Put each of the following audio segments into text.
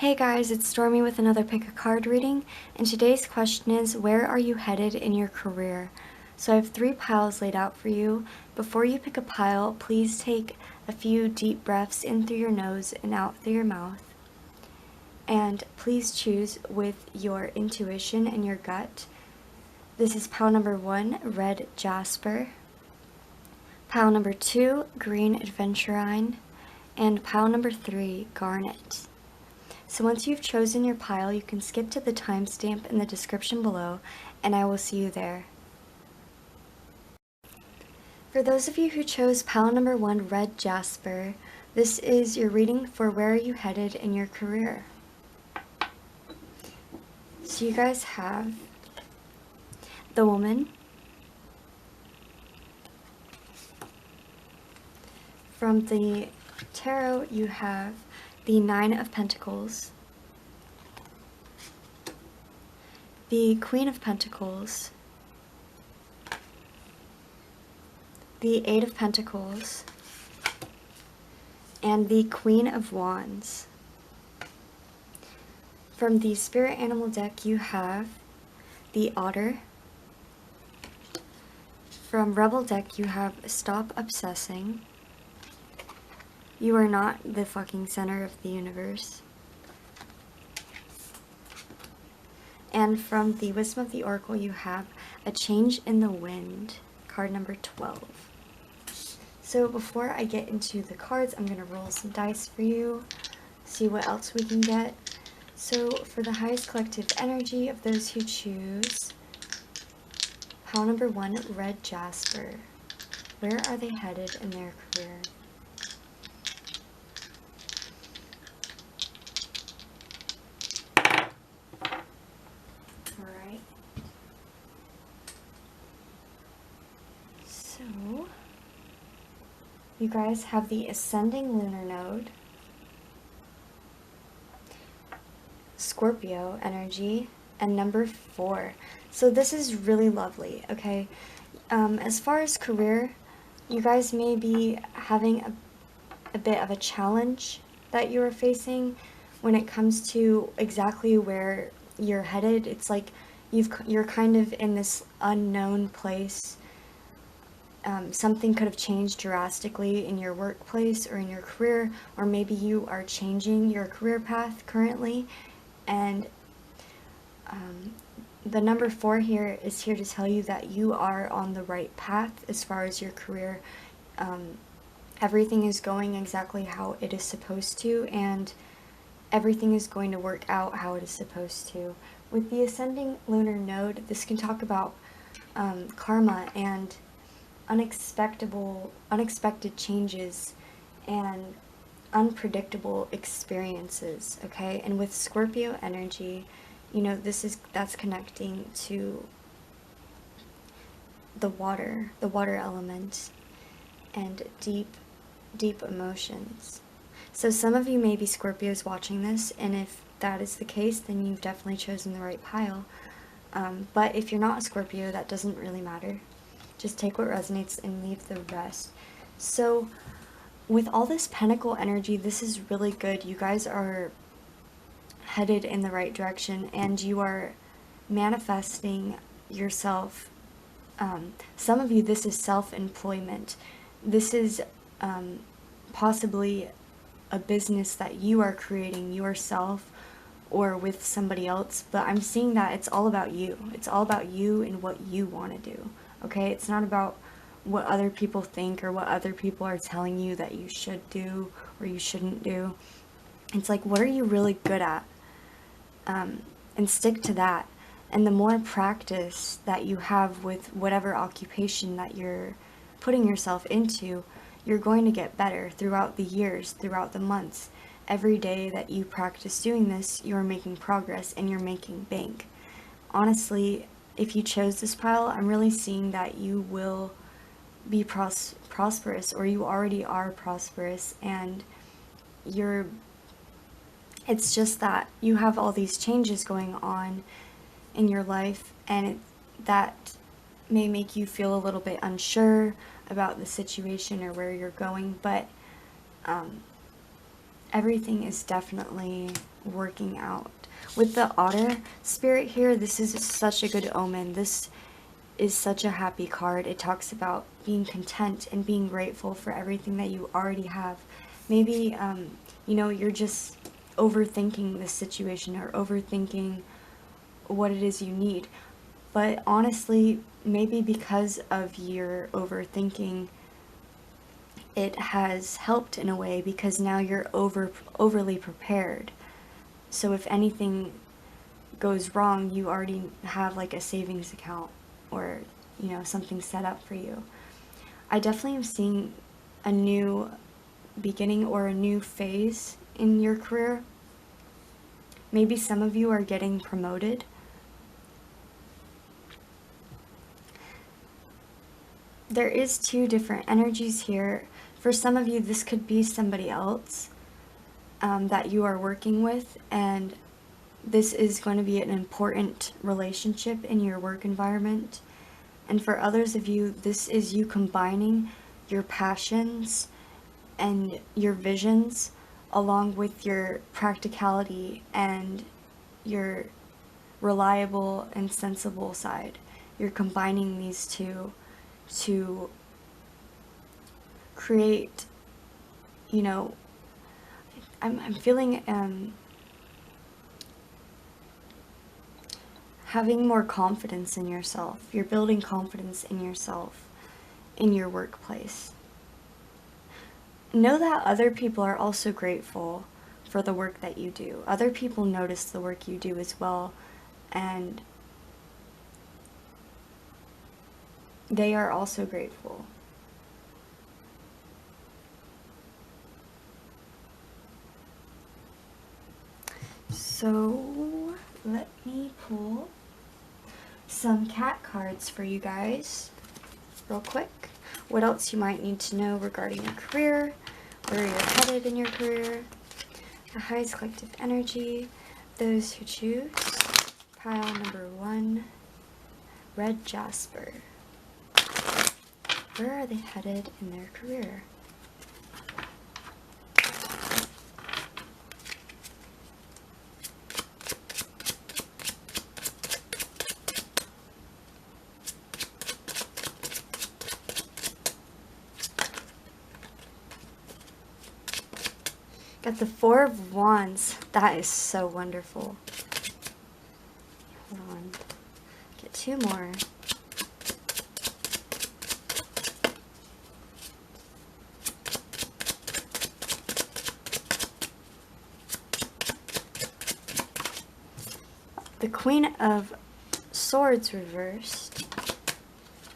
Hey guys, it's Stormy with another pick a card reading, and today's question is, where are you headed in your career? So I have 3 piles laid out for you. Before you pick a pile, please take a few deep breaths in through your nose and out through your mouth. And please choose with your intuition and your gut. This is pile number 1, red Jasper. Pile number 2, green Adventurine. And pile number 3, Garnet. So once you've chosen your pile, you can skip to the timestamp in the description below, and I will see you there. For those of you who chose pile number 1, red Jasper, this is your reading for where are you headed in your career. So you guys have the Woman, from the tarot you have the 9 of Pentacles, the Queen of Pentacles, the 8 of Pentacles, and the Queen of Wands. From the Spirit Animal deck you have the Otter. From Rebel deck you have Stop Obsessing. You are not the fucking center of the universe. And from the Wisdom of the Oracle you have A Change in the Wind, card number 12. So before I get into the cards, I'm going to roll some dice for you, see what else we can get. So for the highest collective energy of those who choose pile number 1, red Jasper, where are they headed in their career? Alright. So, you guys have the Ascending Lunar Node, Scorpio energy, and number 4. So this is really lovely, okay? As far as career, you guys may be having a bit of a challenge that you are facing when it comes to exactly where you're headed. It's like you're kind of in this unknown place. Something could have changed drastically in your workplace or in your career, or maybe you are changing your career path currently, and the number 4 here is here to tell you that you are on the right path as far as your career. Everything is going exactly how it is supposed to, and everything is going to work out how it is supposed to. With the Ascending Lunar Node, this can talk about karma and unexpected changes and unpredictable experiences, okay? And with Scorpio energy, you know, that's connecting to the water element and deep emotions. So some of you may be Scorpios watching this, and if that is the case, then you've definitely chosen the right pile. But if you're not a Scorpio, that doesn't really matter. Just take what resonates and leave the rest. So with all this Pentacle energy, this is really good. You guys are headed in the right direction, and you are manifesting yourself. Some of you, this is self-employment. This is possibly a business that you are creating yourself or with somebody else, but I'm seeing that it's all about you. It's all about you and what you want to do, okay? It's not about what other people think or what other people are telling you that you should do or you shouldn't do. It's like, what are you really good at? And stick to that. And the more practice that you have with whatever occupation that you're putting yourself into, you're going to get better throughout the years, throughout the months. Every day that you practice doing this, you're making progress and you're making bank. Honestly, if you chose this pile, I'm really seeing that you will be prosperous, or you already are prosperous, and it's just that you have all these changes going on in your life, and that may make you feel a little bit unsure about the situation or where you're going, but everything is definitely working out. With the otter spirit here, this is such a good omen. This is such a happy card. It talks about being content and being grateful for everything that you already have. Maybe, you know, you're just overthinking this situation or overthinking what it is you need. But honestly, maybe because of your overthinking, it has helped in a way, because now you're overly prepared. So if anything goes wrong, you already have like a savings account or, you know, something set up for you. I definitely am seeing a new beginning or a new phase in your career. Maybe some of you are getting promoted. There is two different energies here. For some of you, this could be somebody else that you are working with, and this is going to be an important relationship in your work environment. And for others of you, this is you combining your passions and your visions along with your practicality and your reliable and sensible side. You're combining these two to create, you know, I'm feeling having more confidence in yourself. You're building confidence in yourself in your workplace. Know that other people are also grateful for the work that you do. Other people notice the work you do as well, and they are also grateful. So let me pull some cat cards for you guys real quick. What else you might need to know regarding your career, where you're headed in your career, the highest collective energy, those who choose. Pile number 1, Red Jasper. Where are they headed in their career? Got the 4 of Wands. That is so wonderful. Hold on. Get 2 more. The Queen of Swords reversed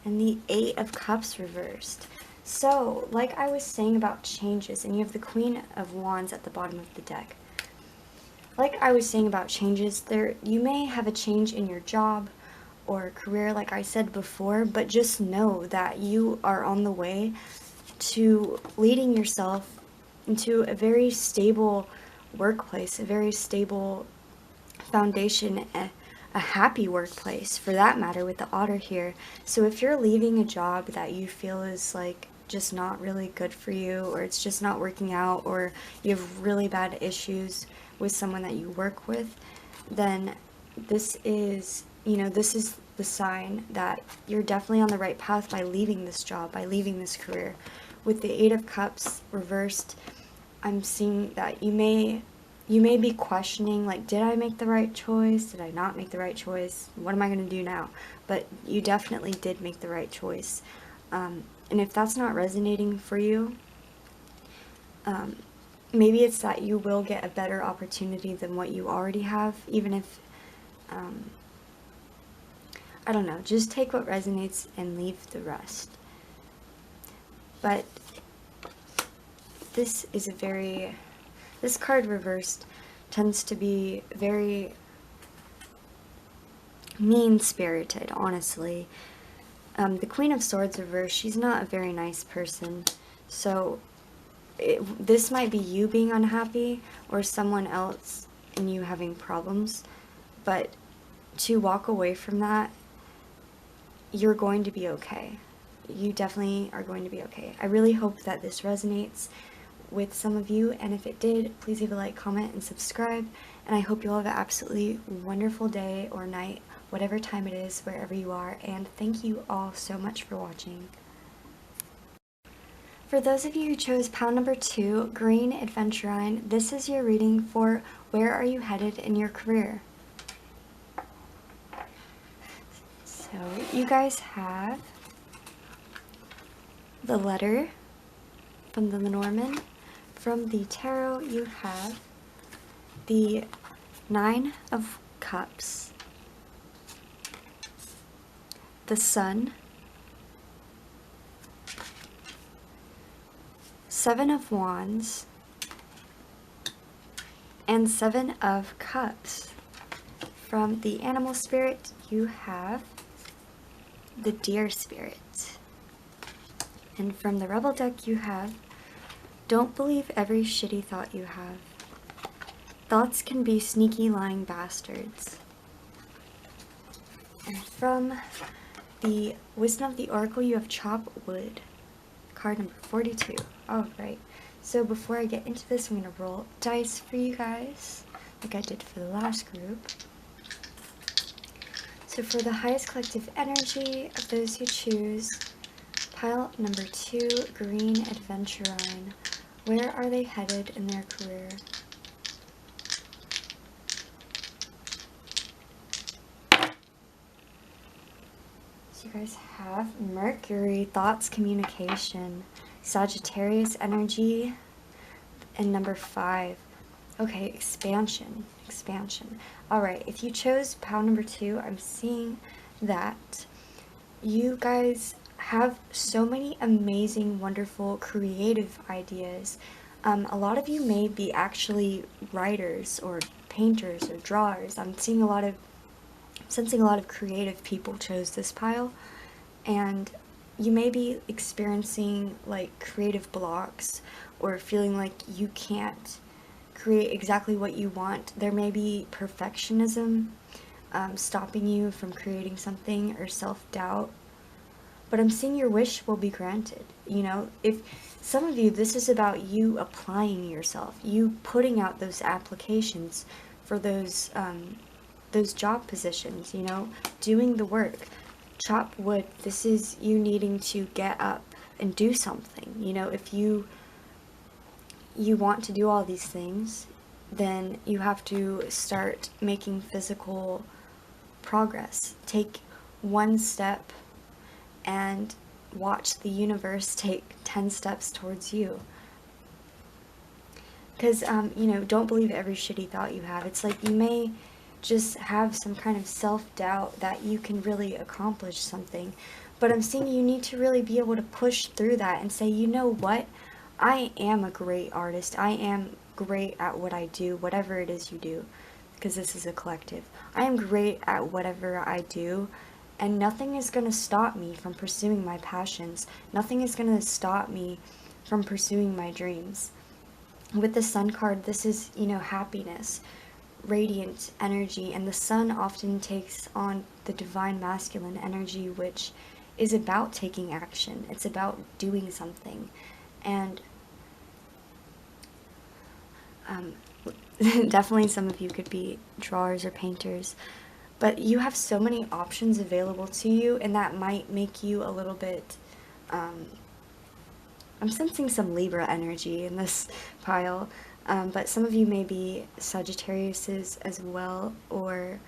and the 8 of Cups reversed. So, like I was saying about changes, and you have the Queen of Wands at the bottom of the deck. Like I was saying about changes, you may have a change in your job or career, like I said before, but just know that you are on the way to leading yourself into a very stable workplace, a very stable foundation, a happy workplace for that matter, with the otter here. So if you're leaving a job that you feel is like just not really good for you, or it's just not working out, or you have really bad issues with someone that you work with, then this is, you know, this is the sign that you're definitely on the right path by leaving this job, by leaving this career. With the 8 of Cups reversed, I'm seeing that you may be questioning, like, did I make the right choice? Did I not make the right choice? What am I going to do now? But you definitely did make the right choice. And if that's not resonating for you, maybe it's that you will get a better opportunity than what you already have, even if, I don't know, just take what resonates and leave the rest. But this is this card reversed tends to be very mean-spirited, honestly. The Queen of Swords reversed, she's not a very nice person, so this might be you being unhappy or someone else and you having problems, but to walk away from that, you're going to be okay. You definitely are going to be okay. I really hope that this resonates with some of you, and if it did, please leave a like, comment, and subscribe, and I hope you all have an absolutely wonderful day or night, whatever time it is, wherever you are, and thank you all so much for watching. For those of you who chose pile number 2, Green Adventurine, this is your reading for where are you headed in your career. So you guys have the letter from the Lenormand. From the tarot, you have the 9 of Cups, the Sun, 7 of Wands, and 7 of Cups. From the Animal Spirit, you have the Deer Spirit. And from the Rebel deck, you have Don't believe every shitty thought you have. Thoughts can be sneaky lying bastards. And from the Wisdom of the Oracle, you have Chop Wood. Card number 42. Alright, so before I get into this, I'm going to roll dice for you guys, like I did for the last group. So for the highest collective energy of those who choose pile number 2, Green Adventurine, where are they headed in their career? So you guys have Mercury, thoughts, communication, Sagittarius energy, and number 5. Okay, expansion. Alright, if you chose pile number 2, I'm seeing that you guys have so many amazing, wonderful, creative ideas. A lot of you may be actually writers or painters or drawers. I'm sensing a lot of creative people chose this pile, and you may be experiencing like creative blocks or feeling like you can't create exactly what you want. There may be perfectionism stopping you from creating something, or self-doubt. But I'm seeing your wish will be granted. You know, if some of you, this is about you applying yourself, you putting out those applications for those job positions, you know, doing the work. Chop wood, this is you needing to get up and do something. You know, if you want to do all these things, then you have to start making physical progress. Take one step and watch the universe take 10 steps towards you. Because, you know, don't believe every shitty thought you have. It's like you may just have some kind of self-doubt that you can really accomplish something. But I'm seeing you need to really be able to push through that and say, you know what? I am a great artist. I am great at what I do, whatever it is you do. Because this is a collective. I am great at whatever I do. And nothing is going to stop me from pursuing my passions. Nothing is going to stop me from pursuing my dreams. With the Sun card, this is, you know, happiness, radiant energy, and the Sun often takes on the divine masculine energy, which is about taking action. It's about doing something. And definitely some of you could be drawers or painters. But you have so many options available to you, and that might make you a little bit, I'm sensing some Libra energy in this pile, but some of you may be Sagittariuses as well, or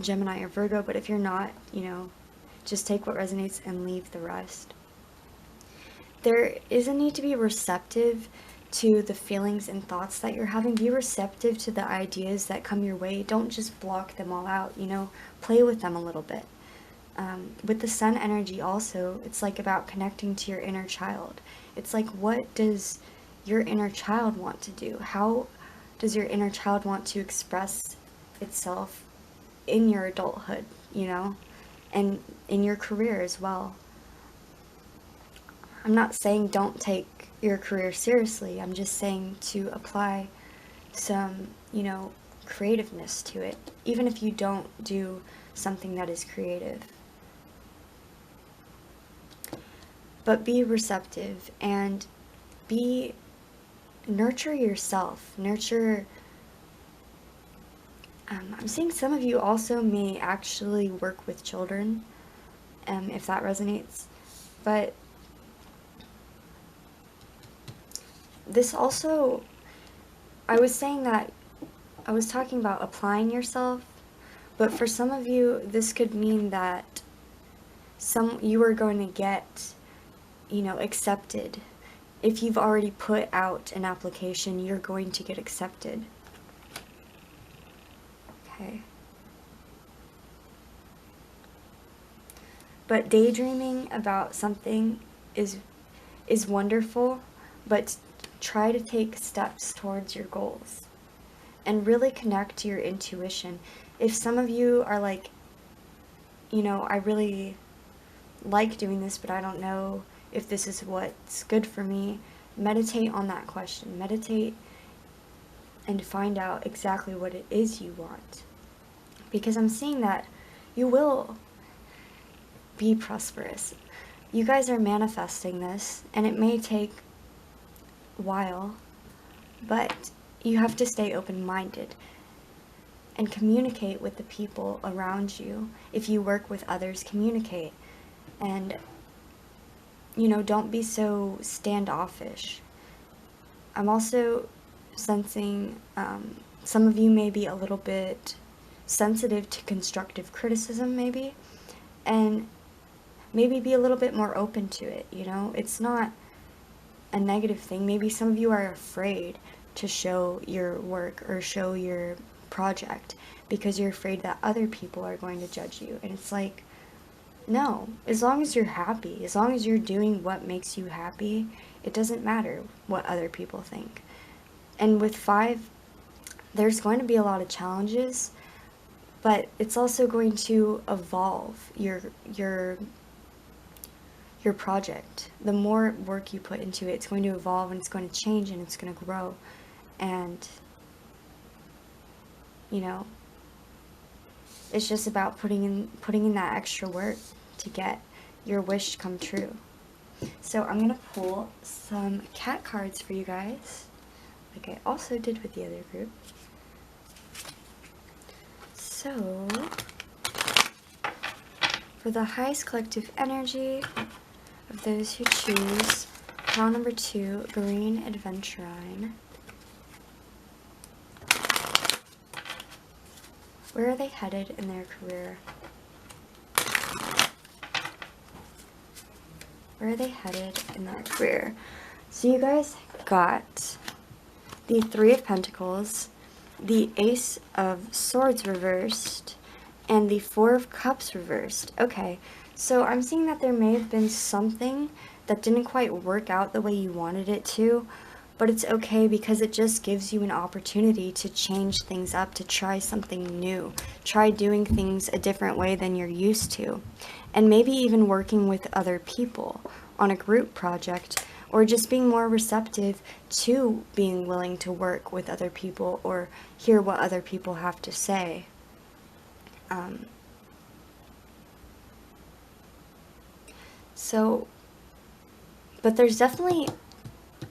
Gemini or Virgo, but if you're not, you know, just take what resonates and leave the rest. There is a need to be receptive to the feelings and thoughts that you're having. Be receptive to the ideas that come your way. Don't just block them all out, you know, play with them a little bit. With the Sun energy also, it's like about connecting to your inner child. It's like, what does your inner child want to do? How does your inner child want to express itself in your adulthood, you know, and in your career as well? I'm not saying don't take your career seriously. I'm just saying to apply some, you know, creativeness to it, even if you don't do something that is creative. But be receptive and nurture yourself, nurture. I'm seeing some of you also may actually work with children, if that resonates, but this also, I was saying that, I was talking about applying yourself, but for some of you, this could mean that you are going to get, accepted. If you've already put out an application, you're going to get accepted. Okay. But daydreaming about something is wonderful, but try to take steps towards your goals and really connect to your intuition. If some of you are like, I really like doing this, but I don't know if this is what's good for me, meditate on that question. Meditate and find out exactly what it is you want. Because I'm seeing that you will be prosperous. You guys are manifesting this, and it may take a while, but you have to stay open-minded and communicate with the people around you. If you work with others, communicate. And, don't be so standoffish. I'm also sensing some of you may be a little bit sensitive to constructive criticism, maybe, and maybe be a little bit more open to it. It's not a negative thing. Maybe some of you are afraid to show your work or show your project because you're afraid that other people are going to judge you. And it's like, no, as long as you're happy, as long as you're doing what makes you happy, it doesn't matter what other people think. And with 5, there's going to be a lot of challenges, but it's also going to evolve your project. The more work you put into it, it's going to evolve and it's going to change and it's going to grow. And, it's just about putting in that extra work to get your wish come true. So I'm going to pull some cat cards for you guys, like I also did with the other group. So, for the highest collective energy of those who choose pile number 2, Green Adventurine. Where are they headed in their career? Where are they headed in their career? So you guys got the 3 of Pentacles, the Ace of Swords reversed, and the 4 of Cups reversed. Okay, so I'm seeing that there may have been something that didn't quite work out the way you wanted it to, but it's okay because it just gives you an opportunity to change things up, to try something new. Try doing things a different way than you're used to. And maybe even working with other people on a group project, or just being more receptive to being willing to work with other people or hear what other people have to say. But there's definitely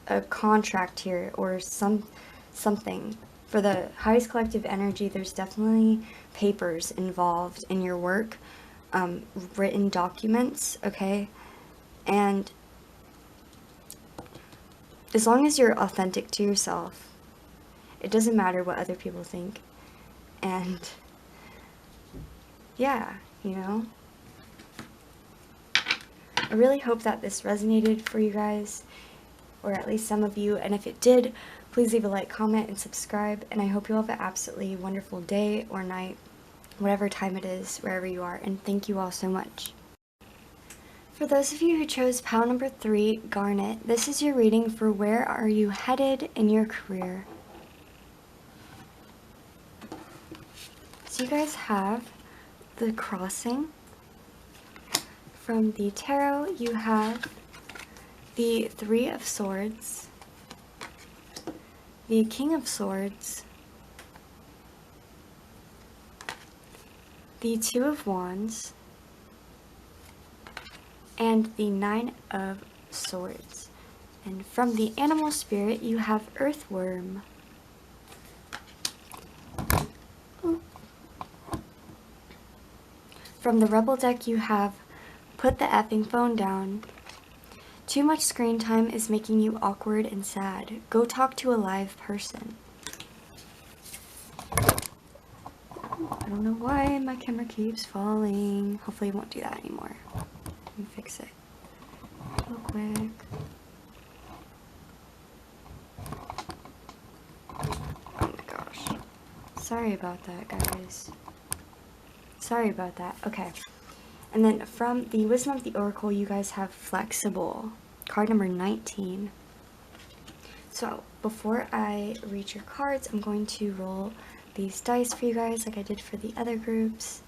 a contract here or something. For the highest collective energy, there's definitely papers involved in your work, written documents, okay? And as long as you're authentic to yourself, it doesn't matter what other people think. And yeah, I really hope that this resonated for you guys, or at least some of you, and if it did, please leave a like, comment, and subscribe, and I hope you all have an absolutely wonderful day or night, whatever time it is, wherever you are, and thank you all so much. For those of you who chose pile number 3, Garnet, this is your reading for where are you headed in your career. So you guys have the Crossing. From the tarot, you have the 3 of Swords, the King of Swords, the 2 of Wands, and the 9 of Swords. And from the animal spirit, you have earthworm. From the rebel deck, you have put the effing phone down. Too much screen time is making you awkward and sad. Go talk to a live person. I don't know why my camera keeps falling. Hopefully it won't do that anymore. Let me fix it real quick. Oh my gosh. Sorry about that, guys. Sorry about that. Okay. And then from the Wisdom of the Oracle, you guys have Flexible. Card number 19. So, before I read your cards, I'm going to roll these dice for you guys like I did for the other groups.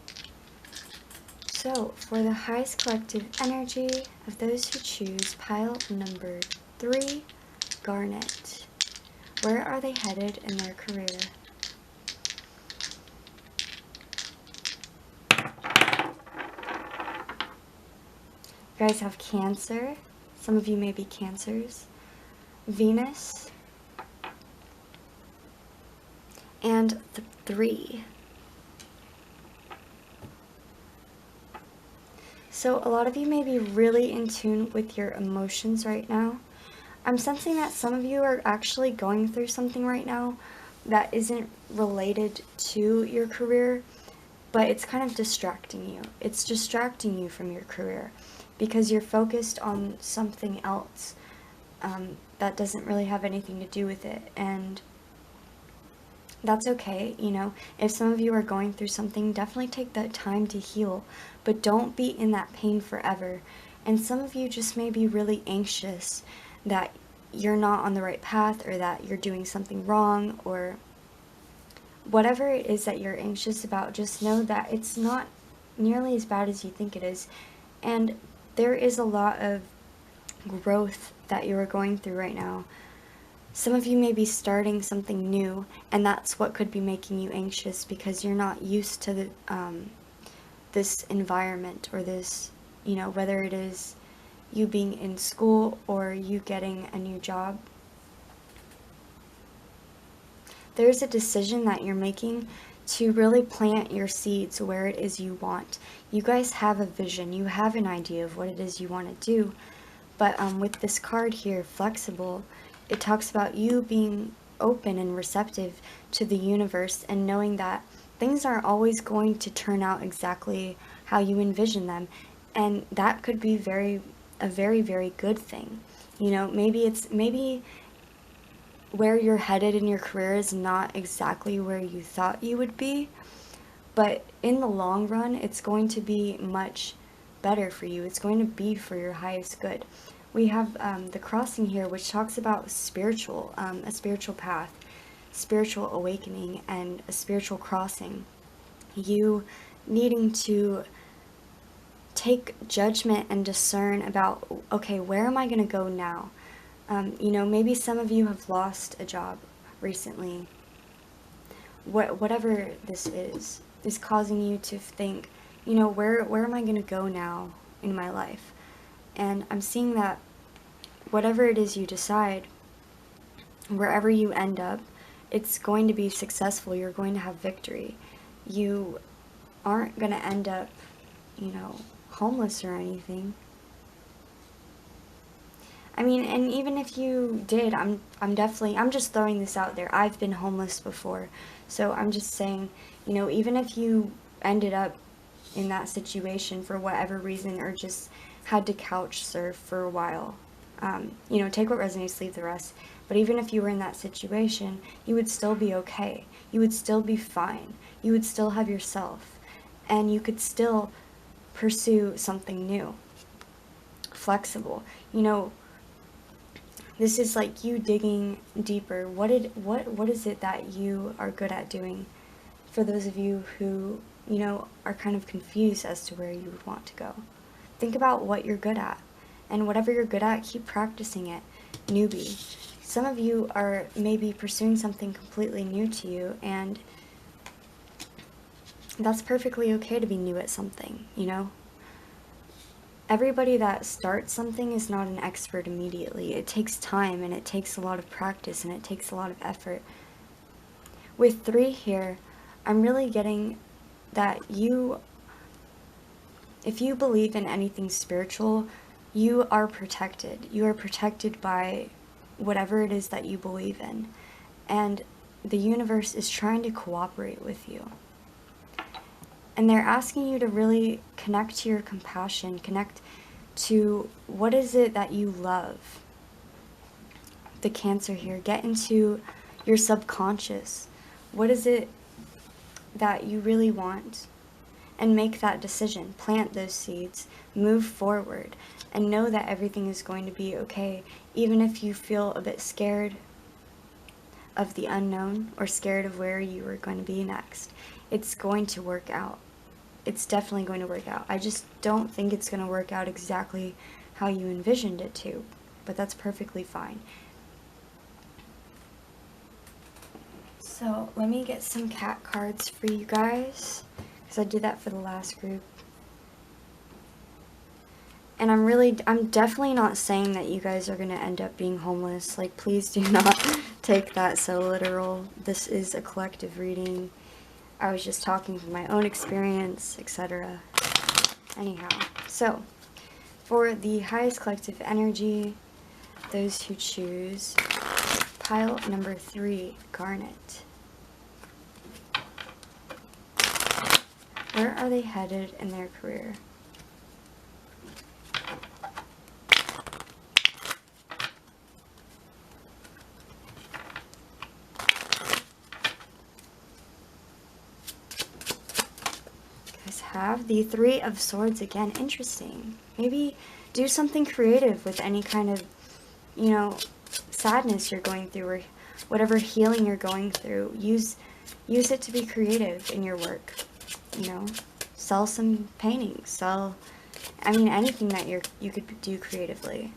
So, for the highest collective energy of those who choose pile number 3, Garnet. Where are they headed in their career? You guys have Cancer. Some of you may be Cancers. Venus. And the 3. So a lot of you may be really in tune with your emotions right now. I'm sensing that some of you are actually going through something right now that isn't related to your career, but it's kind of distracting you. It's distracting you from your career because you're focused on something else that doesn't really have anything to do with it. And that's okay, you know. If some of you are going through something, definitely take that time to heal, but don't be in that pain forever. And some of you just may be really anxious that you're not on the right path, or that you're doing something wrong, or whatever it is that you're anxious about. Just know that it's not nearly as bad as you think it is, and there is a lot of growth that you are going through right now. Some of you may be starting something new, and that's what could be making you anxious, because you're not used to the this environment, or this, you know, whether it is you being in school or you getting a new job. There's a decision that you're making to really plant your seeds where it is you want. You guys have a vision, you have an idea of what it is you want to do, but with this card here, Flexible, it talks about you being open and receptive to the universe, and knowing that things aren't always going to turn out exactly how you envision them, and that could be a very, very good thing. You know, maybe where you're headed in your career is not exactly where you thought you would be, but in the long run, it's going to be much better for you. It's going to be for your highest good. We have the crossing here, which talks about a spiritual path, spiritual awakening, and a spiritual crossing. You needing to take judgment and discern about, okay, where am I going to go now? You know, maybe some of you have lost a job recently. Whatever this is causing you to think, you know, where am I going to go now in my life? And I'm seeing that whatever it is you decide, wherever you end up, it's going to be successful. You're going to have victory. You aren't going to end up, you know, homeless or anything. I mean, and even if you did, I'm just throwing this out there. I've been homeless before. So I'm just saying, you know, even if you ended up in that situation for whatever reason, or just had to couch surf for a while, you know, take what resonates, leave the rest. But even if you were in that situation, you would still be okay. You would still be fine. You would still have yourself. And you could still pursue something new. Flexible. You know, this is like you digging deeper. What is it that you are good at doing? For those of you who, you know, are kind of confused as to where you would want to go. Think about what you're good at. And whatever you're good at, keep practicing it. Newbie. Some of you are maybe pursuing something completely new to you, and that's perfectly okay to be new at something, you know? everybody that starts something is not an expert immediately. It takes time, and it takes a lot of practice, and it takes a lot of effort. With 3 here, I'm really getting that if you believe in anything spiritual, you are protected. You are protected by whatever it is that you believe in. And the universe is trying to cooperate with you. And they're asking you to really connect to your compassion, connect to what is it that you love. The Cancer here, get into your subconscious. What is it that you really want? And make that decision. Plant those seeds. Move forward. And know that everything is going to be okay. Even if you feel a bit scared of the unknown or scared of where you are going to be next. It's going to work out. It's definitely going to work out. I just don't think it's going to work out exactly how you envisioned it to. But that's perfectly fine. So let me get some cat cards for you guys, because I did that for the last group. And I'm definitely not saying that you guys are going to end up being homeless. Like, please do not take that so literal. This is a collective reading. I was just talking from my own experience, etc. Anyhow, so for the highest collective energy, those who choose pile number 3, Garnet. Where are they headed in their career? Have the 3 of Swords again. Interesting. Maybe do something creative with any kind of, sadness you're going through, or whatever healing you're going through. Use it to be creative in your work. Sell some paintings. Sell, anything that you could do creatively.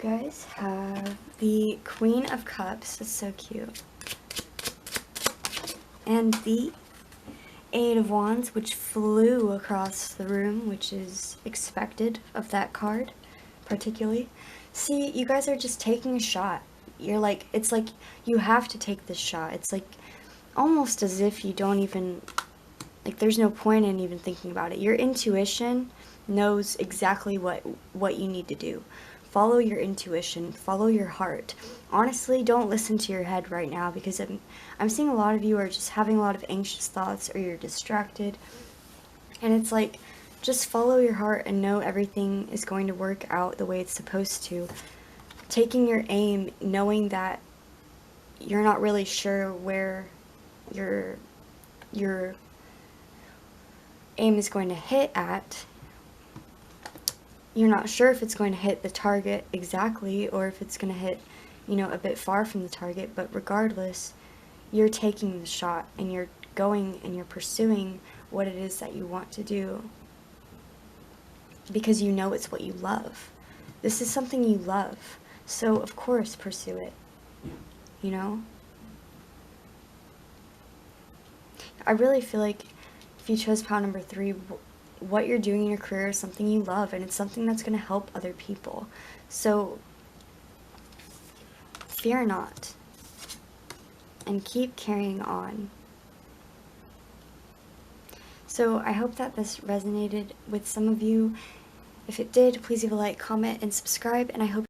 Guys have the Queen of Cups. It's so cute. And the 8 of Wands, which flew across the room, which is expected of that card, particularly. See, you guys are just taking a shot. You're like, it's like you have to take this shot. It's like almost as if you don't even, like, there's no point in even thinking about it. Your intuition knows exactly what you need to do. Follow your intuition, follow your heart. Honestly, don't listen to your head right now, because I'm seeing a lot of you are just having a lot of anxious thoughts, or you're distracted. And it's like, just follow your heart and know everything is going to work out the way it's supposed to. Taking your aim, knowing that you're not really sure where your aim is going to hit at. You're not sure if it's going to hit the target exactly, or if it's going to hit, a bit far from the target, but regardless, you're taking the shot, and you're going and you're pursuing what it is that you want to do, because you know it's what you love. This is something you love, so of course pursue it, I really feel like if you chose pile number 3, what you're doing in your career is something you love, and it's something that's going to help other people. So fear not, and keep carrying on. So I hope that this resonated with some of you. If it did, please leave a like, comment, and subscribe, and I hope